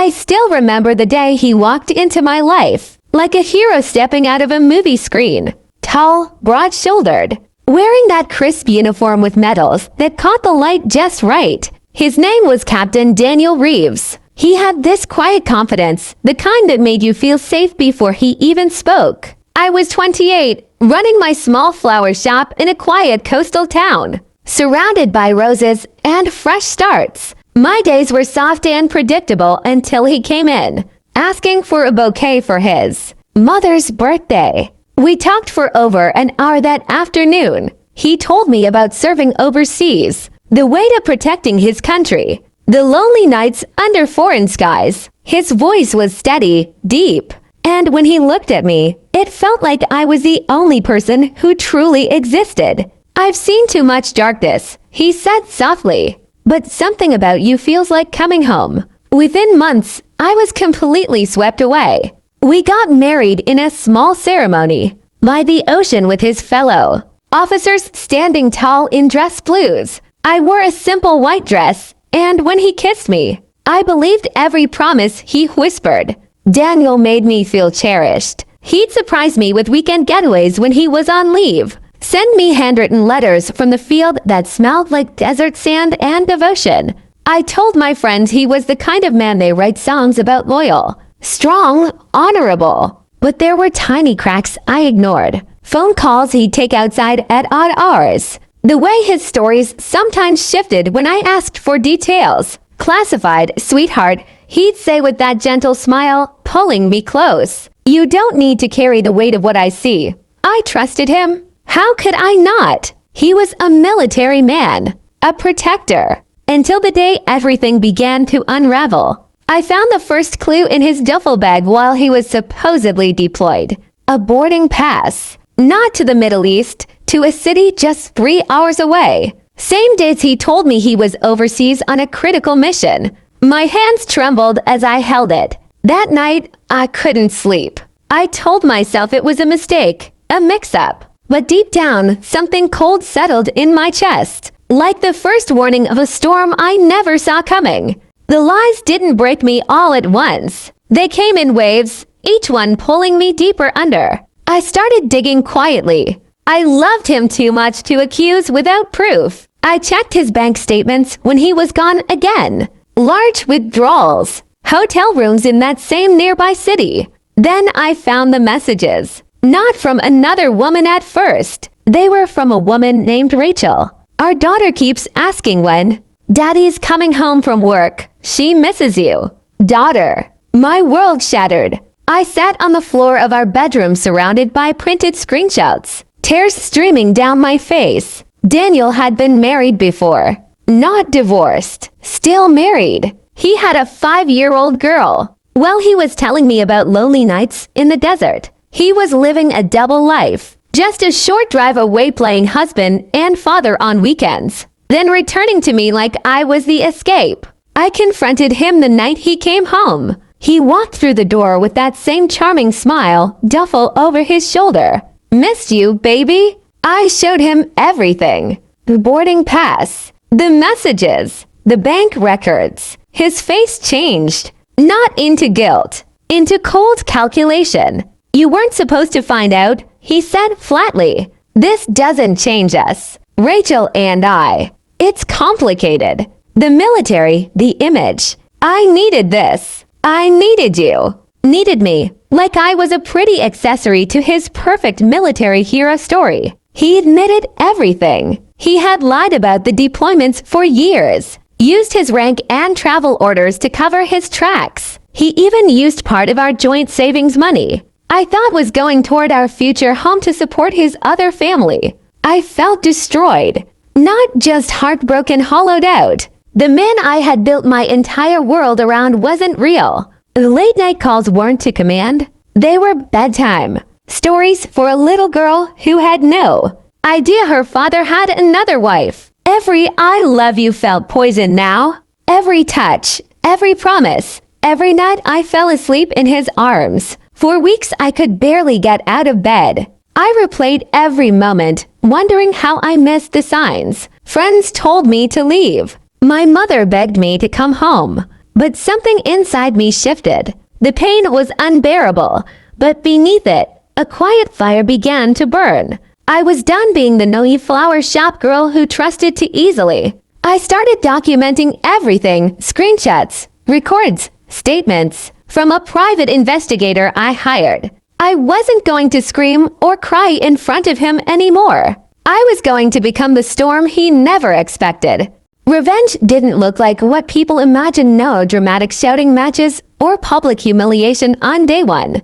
I still remember the day he walked into my life, like a hero stepping out of a movie screen. Tall, broad-shouldered, wearing that crisp uniform with medals that caught the light just right. His name was Captain Daniel Reeves. He had this quiet confidence, the kind that made you feel safe before he even spoke. I was 28, running my small flower shop in a quiet coastal town, surrounded by roses and fresh starts. My days were soft and predictable until he came in, asking for a bouquet for his mother's birthday. We talked for over an hour that afternoon. He told me about serving overseas, the weight of protecting his country, the lonely nights under foreign skies. His voice was steady, deep, and when he looked at me, it felt like I was the only person who truly existed. I've seen too much darkness, he said softly, but something about you feels like coming home. Within months, I was completely swept away. We got married in a small ceremony by the ocean with his fellow officers standing tall in dress blues. I wore a simple white dress, and when he kissed me, I believed every promise he whispered. Daniel made me feel cherished. He'd surprise me with weekend getaways when he was on leave, send me handwritten letters from the field that smelled like desert sand and devotion. I told my friends he was the kind of man they write songs about: loyal, strong, honorable. But there were tiny cracks I ignored. Phone calls he'd take outside at odd hours. The way his stories sometimes shifted when I asked for details. Classified, sweetheart, he'd say with that gentle smile, pulling me close. You don't need to carry the weight of what I see. I trusted him. How could I not? He was a military man, a protector. Until the day everything began to unravel. I found the first clue in his duffel bag while he was supposedly deployed. A boarding pass. Not to the Middle East, to a city just 3 hours away. Same dates he told me he was overseas on a critical mission. My hands trembled as I held it. That night, I couldn't sleep. I told myself it was a mistake, a mix-up. But deep down, something cold settled in my chest, like the first warning of a storm I never saw coming. The lies didn't break me all at once. They came in waves, each one pulling me deeper under. I started digging quietly. I loved him too much to accuse without proof. I checked his bank statements when he was gone again. Large withdrawals. Hotel rooms in that same nearby city. Then I found the messages. Not from another woman at first. They were from a woman named Rachel. Our daughter keeps asking when. Daddy's coming home from work. She misses you. Daughter. My world shattered. I sat on the floor of our bedroom surrounded by printed screenshots. Tears streaming down my face. Daniel had been married before. Not divorced. Still married. He had a 5-year-old girl. While he was telling me about lonely nights in the desert, he was living a double life. Just a short drive away playing husband and father on weekends. Then returning to me like I was the escape. I confronted him the night he came home. He walked through the door with that same charming smile, duffel over his shoulder. Missed you, baby? I showed him everything. The boarding pass, the messages, the bank records. His face changed. Not into guilt, into cold calculation. You weren't supposed to find out, he said flatly. This doesn't change us, Rachel and I. It's complicated. The military, the image. I needed this. I needed you. Needed me, like I was a pretty accessory to his perfect military hero story. He admitted everything. He had lied about the deployments for years. Used his rank and travel orders to cover his tracks. He even used part of our joint savings money I thought was going toward our future home to support his other family. I felt destroyed. Not just heartbroken, hollowed out. The man I had built my entire world around wasn't real. The late night calls weren't to command. They were bedtime. Stories for a little girl who had no idea her father had another wife. Every I love you felt poison now. Every touch, every promise, every night I fell asleep in his arms. For weeks I could barely get out of bed. I replayed every moment, wondering how I missed the signs. Friends told me to leave. My mother begged me to come home. But something inside me shifted. The pain was unbearable, but beneath it, a quiet fire began to burn. I was done being the naive flower shop girl who trusted too easily. I started documenting everything, screenshots, records, statements, from a private investigator I hired. I wasn't going to scream or cry in front of him anymore. I was going to become the storm he never expected. Revenge didn't look like what people imagine. No dramatic shouting matches or public humiliation on day one.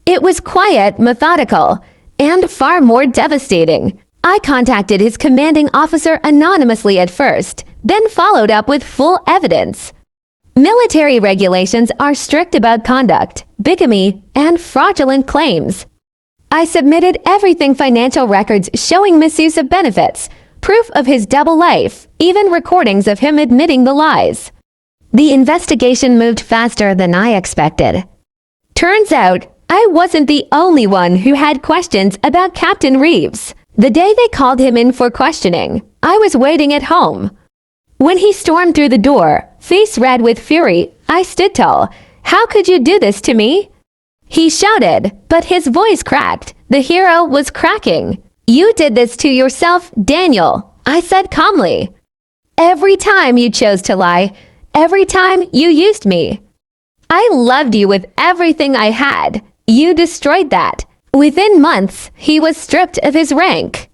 It was quiet, methodical, and far more devastating. I contacted his commanding officer anonymously at first, then followed up with full evidence. Military regulations are strict about conduct, bigamy, and fraudulent claims. I submitted everything: financial records showing misuse of benefits, proof of his double life, even recordings of him admitting the lies. The investigation moved faster than I expected. Turns out, I wasn't the only one who had questions about Captain Reeves. The day they called him in for questioning, I was waiting at home. When he stormed through the door, face red with fury, I stood tall. "How could you do this to me?" He shouted, but his voice cracked. The hero was cracking. "You did this to yourself, Daniel," I said calmly. "Every time you chose to lie, every time you used me. I loved you with everything I had. You destroyed that." Within months, he was stripped of his rank.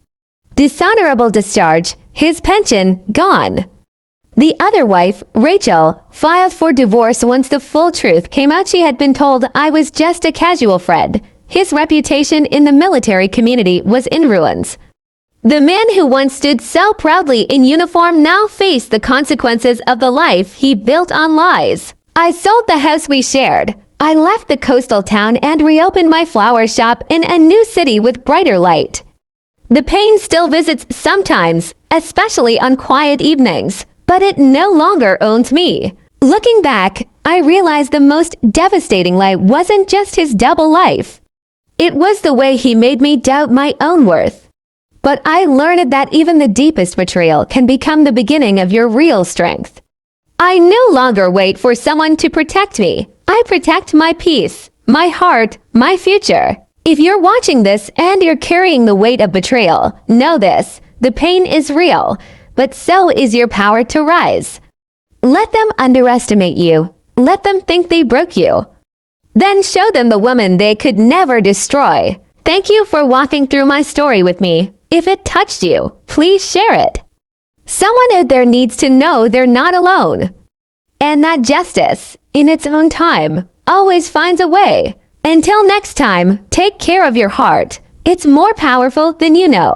Dishonorable discharge, his pension gone. The other wife, Rachel, filed for divorce once the full truth came out. She had been told I was just a casual friend. His reputation in the military community was in ruins. The man who once stood so proudly in uniform now faced the consequences of the life he built on lies. I sold the house we shared. I left the coastal town and reopened my flower shop in a new city with brighter light. The pain still visits sometimes, especially on quiet evenings, but it no longer owns me. Looking back, I realized the most devastating lie wasn't just his double life. It was the way he made me doubt my own worth. But I learned that even the deepest betrayal can become the beginning of your real strength. I no longer wait for someone to protect me. I protect my peace, my heart, my future. If you're watching this and you're carrying the weight of betrayal, know this: the pain is real, but so is your power to rise. Let them underestimate you. Let them think they broke you. Then show them the woman they could never destroy. Thank you for walking through my story with me. If it touched you, please share it. Someone out there needs to know they're not alone. And that justice, in its own time, always finds a way. Until next time, take care of your heart. It's more powerful than you know.